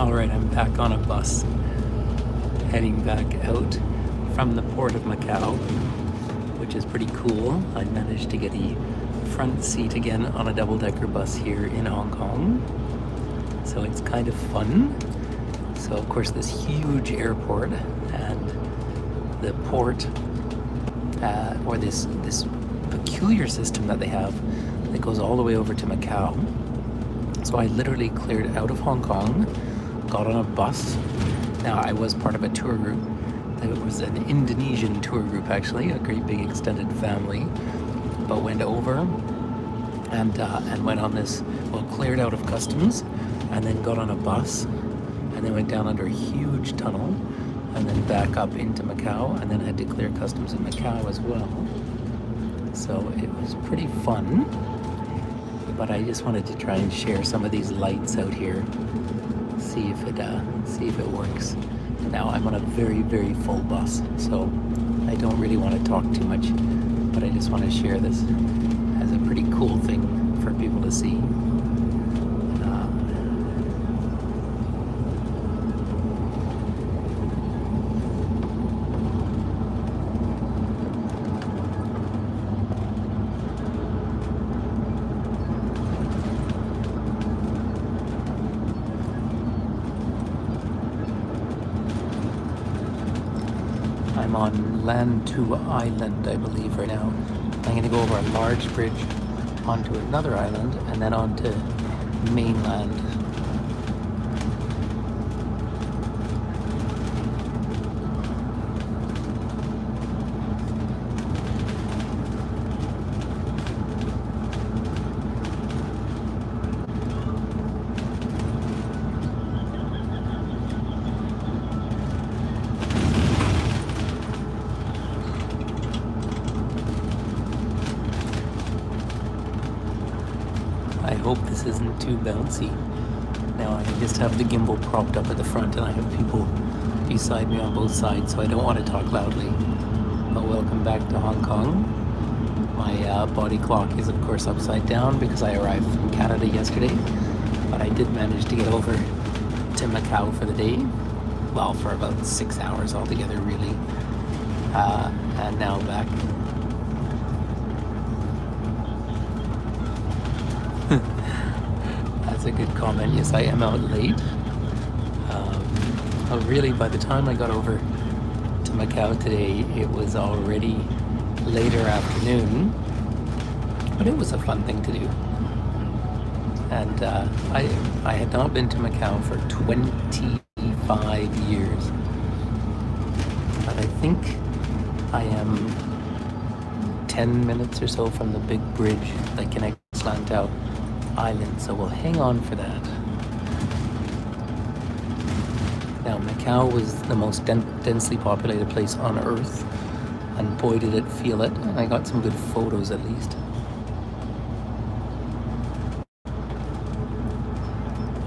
Alright, I'm back on a bus, heading back out from the port of Macau, which is pretty cool. I managed to get a front seat again on a double-decker bus here in Hong Kong, so it's kind of fun. So of course this huge airport and the port, or this peculiar system that they have that goes all the way over to Macau. So I literally cleared out of Hong Kong, got on a bus. Now I was part of a tour group. It was an Indonesian tour group actually, a great big extended family, but went over and went on this, well, cleared out of customs and then got on a bus and then went down under a huge tunnel and then back up into Macau and then had to clear customs in Macau as well. So it was pretty fun, but I just wanted to try and share some of these lights out here, see if it works. Now I'm on a very, very full bus, so I don't really want to talk too much, but I just want to share this as a pretty cool thing for people to see. I'm on Land 2 Island, I believe, right now. I'm going to go over a large bridge onto another island and then onto mainland. I hope this isn't too bouncy. Now I just have the gimbal propped up at the front and I have people beside me on both sides, so I don't want to talk loudly. But welcome back to Hong Kong. My body clock is of course upside down because I arrived from Canada yesterday, but I did manage to get over to Macau for the day. Well, for about 6 hours altogether really. And now back. That's a good comment. Yes, I am out late. Really, by the time I got over to Macau today, it was already later afternoon, but it was a fun thing to do. And I had not been to Macau for 25 years, but I think I am 10 minutes or so from the big bridge that connects Lantau Island, so we'll hang on for that. Now, Macau was the most densely populated place on Earth, and boy did it feel it. I got some good photos at least.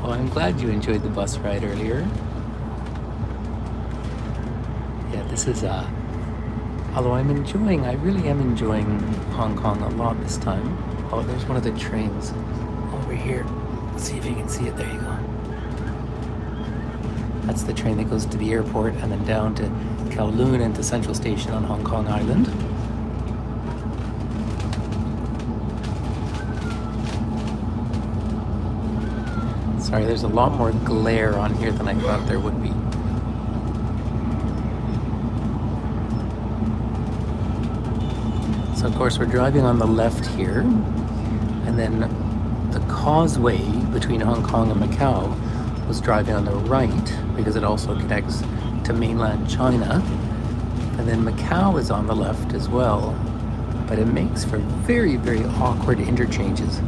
Oh, I'm glad you enjoyed the bus ride earlier. Yeah, this is although I really am enjoying Hong Kong a lot this time. Oh, there's one of the trains over here. Let's see if you can see it. There you go. That's the train that goes to the airport and then down to Kowloon and to Central Station on Hong Kong Island. Sorry, there's a lot more glare on here than I thought there would be. So of course we're driving on the left here, and then the causeway between Hong Kong and Macau was driving on the right because it also connects to mainland China, and then Macau is on the left as well, but it makes for very, very awkward interchanges.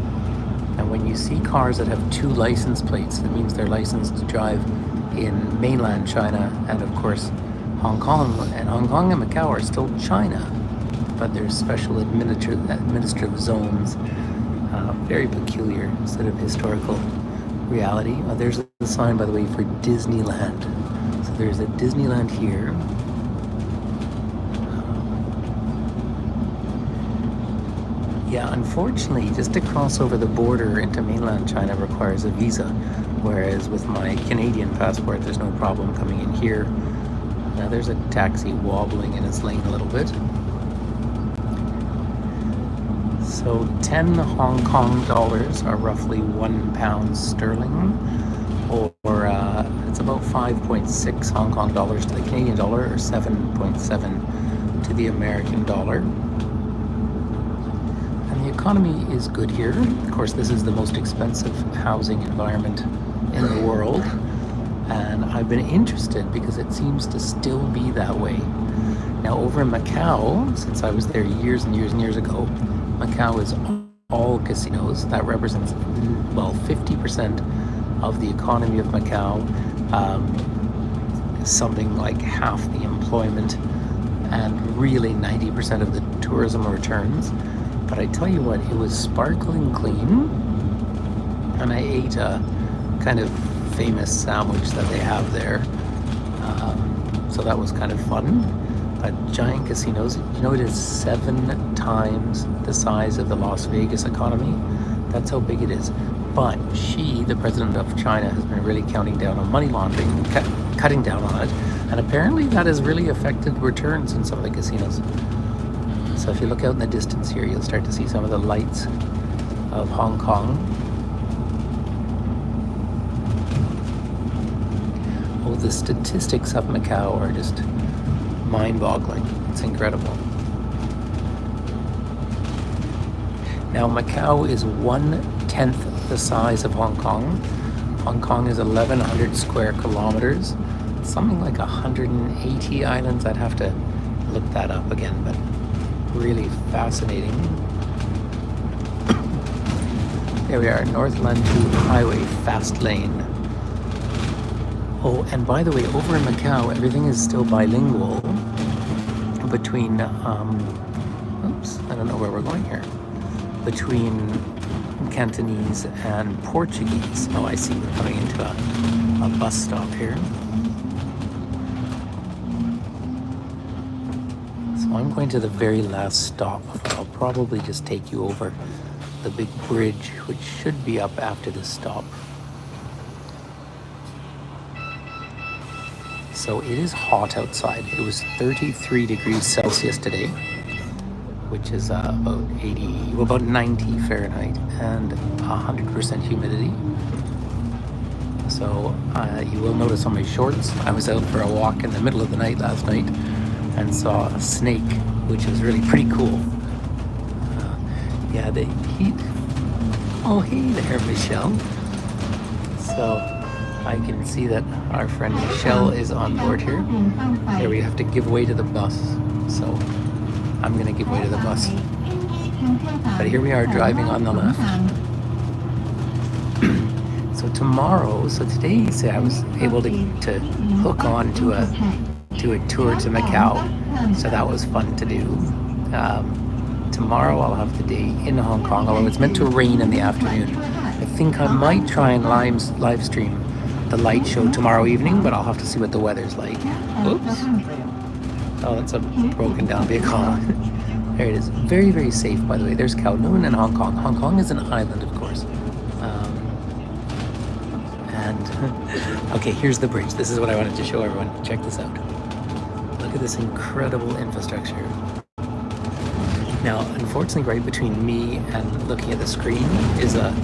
And when you see cars that have two license plates, it means they're licensed to drive in mainland China and of course Hong Kong, and Hong Kong and Macau are still China, but there's special administrative zones. Very peculiar sort of historical reality. There's a sign, by the way, for Disneyland. So there's a Disneyland here. Yeah, unfortunately, just to cross over the border into mainland China requires a visa, Whereas with my Canadian passport, there's no problem coming in here. Now there's a taxi wobbling in its lane a little bit. So 10 Hong Kong dollars are roughly £1 sterling, or it's about 5.6 Hong Kong dollars to the Canadian dollar, or 7.7 to the American dollar. And the economy is good here. Of course, this is the most expensive housing environment in the world, and I've been interested because it seems to still be that way. Now over in Macau, since I was there years and years and years ago, Macau is all casinos. That represents, well, 50% of the economy of Macau, something like half the employment, and really 90% of the tourism returns. But I tell you what, it was sparkling clean, and I ate a kind of famous sandwich that they have there. So that was kind of fun. But giant casinos, you know, it is 7 times the size of the Las Vegas economy. That's how big it is. But Xi, the president of China, has been really counting down on money laundering, cutting down on it. And apparently that has really affected returns in some of the casinos. So if you look out in the distance here, you'll start to see some of the lights of Hong Kong. Oh, the statistics of Macau are just mind-boggling. It's incredible. Now Macau is 1/10 the size of Hong Kong. Hong Kong is 1,100 square kilometers, something like 180 islands. I'd have to look that up again, but really fascinating. There we are, North Lanzhou Highway, fast lane. Oh, and by the way, over in Macau, everything is still bilingual between, oops, I don't know where we're going here. Between Cantonese and Portuguese. Oh, I see, we're coming into a bus stop here. So I'm going to the very last stop. I'll probably just take you over the big bridge, which should be up after this stop. So it is hot outside. It was 33 degrees Celsius today, which is about 90 Fahrenheit, and 100% humidity. So you will notice on my shorts, I was out for a walk in the middle of the night last night and saw a snake, which was really pretty cool. Yeah, the heat. Oh, hey there, Michelle. So I can see that our friend Michelle is on board here. Here we have to give way to the bus. So I'm going to give way to the bus. But here we are driving on the left. So tomorrow, so today, say I was able to hook on to a tour to Macau. So that was fun to do. Tomorrow I'll have the day in Hong Kong, although it's meant to rain in the afternoon. I think I might try and live stream the light show tomorrow evening, but I'll have to see what the weather's like. Oops. Oh, that's a broken down vehicle. There it is. Very, very safe, by the way. There's Kowloon and Hong Kong. Hong Kong is an island, of course. Okay, here's the bridge. This is what I wanted to show everyone. Check this out. Look at this incredible infrastructure. Now, unfortunately, right between me and looking at the screen is a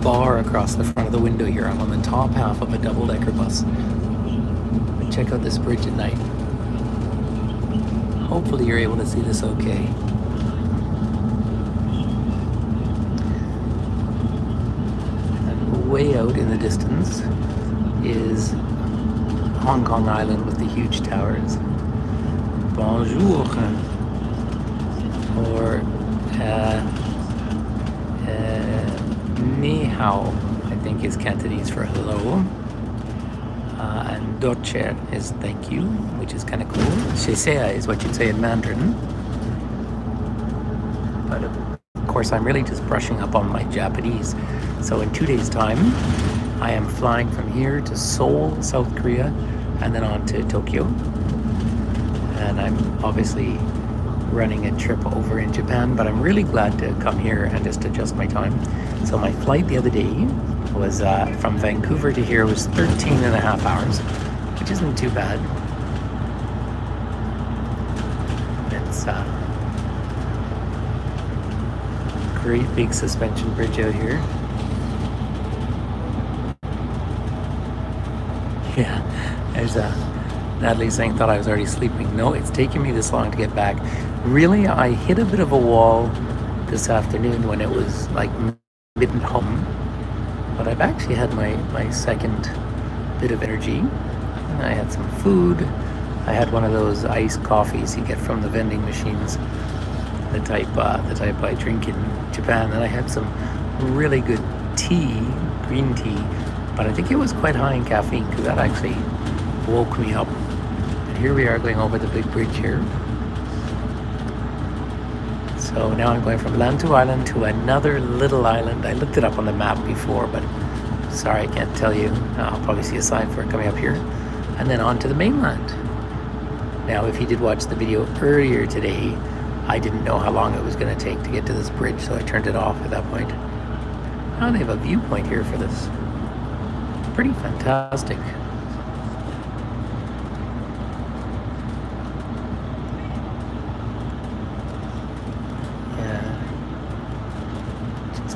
bar across the front of the window here. I'm on the top half of a double-decker bus. But check out this bridge at night. Hopefully you're able to see this okay. And way out in the distance is Hong Kong Island with the huge towers. Bonjour. Or Ni hao, I think is Cantonese for hello. And doche is thank you, which is kind of cool. Shesea is what you'd say in Mandarin. But of course, I'm really just brushing up on my Japanese. So in 2 days' time, I am flying from here to Seoul, South Korea, and then on to Tokyo. And I'm obviously running a trip over in Japan, but I'm really glad to come here and just adjust my time. So my flight the other day was from Vancouver to here was 13 and a half hours, which isn't too bad. It's great big suspension bridge out here. Yeah, there's Natalie saying, thought I was already sleeping. No, it's taken me this long to get back. Really, I hit a bit of a wall this afternoon when it was like mid-home, but I've actually had my second bit of energy. I had some food. I had one of those iced coffees you get from the vending machines, the type I drink in Japan, and I had some really good tea, green tea, but I think it was quite high in caffeine because that actually woke me up. And here we are going over the big bridge here. So now I'm going from Lantu Island to another little island. I looked it up on the map before, but sorry, I can't tell you. I'll probably see a sign for it coming up here. And then on to the mainland. Now, if you did watch the video earlier today, I didn't know how long it was going to take to get to this bridge, so I turned it off at that point. Now they have a viewpoint here for this. Pretty fantastic.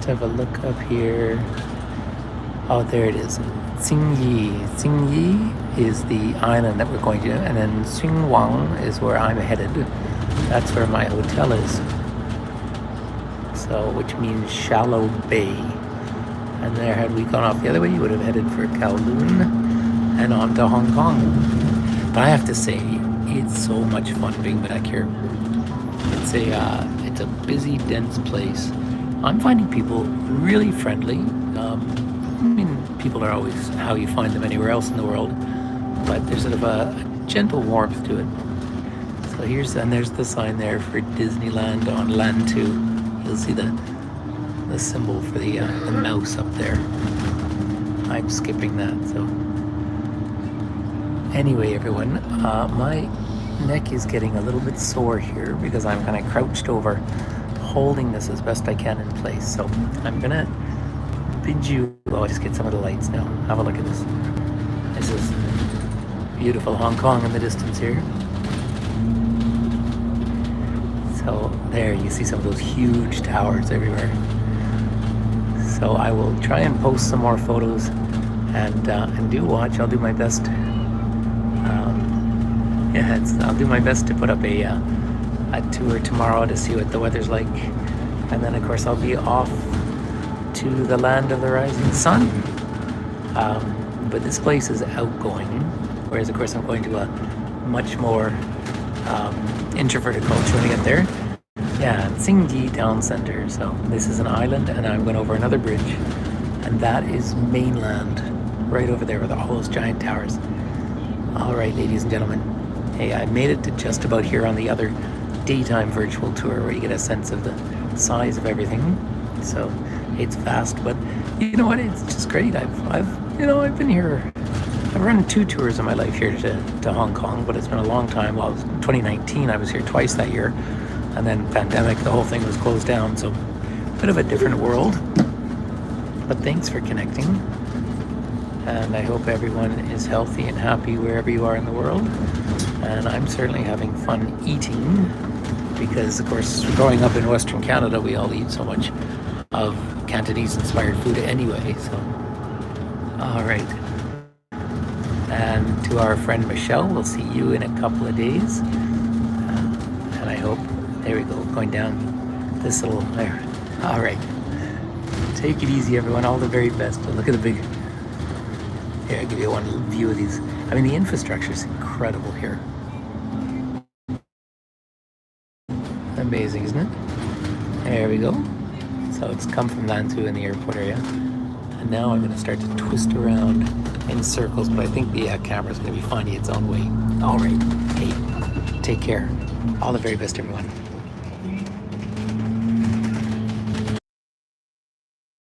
Have a look up here. Oh, there it is. Xingyi. Xingyi is the island that we're going to, and then Xingwang is where I'm headed. That's where my hotel is. So, which means shallow bay. And there, had we gone off the other way, you would have headed for Kowloon and on to Hong Kong. But I have to say, it's so much fun being back here. It's a busy, dense place. I'm finding people really friendly. I mean, people are always how you find them anywhere else in the world, but there's sort of a gentle warmth to it. So there's the sign there for Disneyland on Lantu. You'll see the symbol for the mouse up there. I'm skipping that. So anyway, everyone, my neck is getting a little bit sore here because I'm kind of crouched over, holding this as best I can in place. So I'm gonna bid you, I'll just get some of the lights now. Have a look at this. This is beautiful Hong Kong in the distance here. So there you see some of those huge towers everywhere. So I will try and post some more photos and do watch. I'll do my best. I'll do my best to put up a tour tomorrow to see what the weather's like, and then of course I'll be off to the land of the rising sun. But this place is outgoing, whereas of course I'm going to a much more introverted culture when I get there. Yeah, Tsingji Town Center. So this is an island, and I'm going over another bridge, and that is mainland, right over there with all those giant towers. All right, ladies and gentlemen, hey, I made it to just about here on the other daytime virtual tour where you get a sense of the size of everything. So it's vast, but you know what? It's just great. I've been here. I've run 2 tours in my life here to Hong Kong, but it's been a long time. Well, it was 2019. I was here twice that year, and then pandemic, the whole thing was closed down. So a bit of a different world. But thanks for connecting, and I hope everyone is healthy and happy wherever you are in the world. And I'm certainly having fun eating, because of course growing up in Western Canada we all eat so much of Cantonese inspired food anyway. So all right, and to our friend Michelle, we'll see you in a couple of days, and I hope, there we go, going down this little there. All right, take it easy everyone, all the very best. Look at the big, here, I'll give you one view of these. I mean, the infrastructure is incredible here. Amazing, isn't it? There we go. So it's come from Lantu in the airport area, and now I'm going to start to twist around in circles, but I think the camera's going to be finding its own way. All right, hey, take care. All the very best, everyone.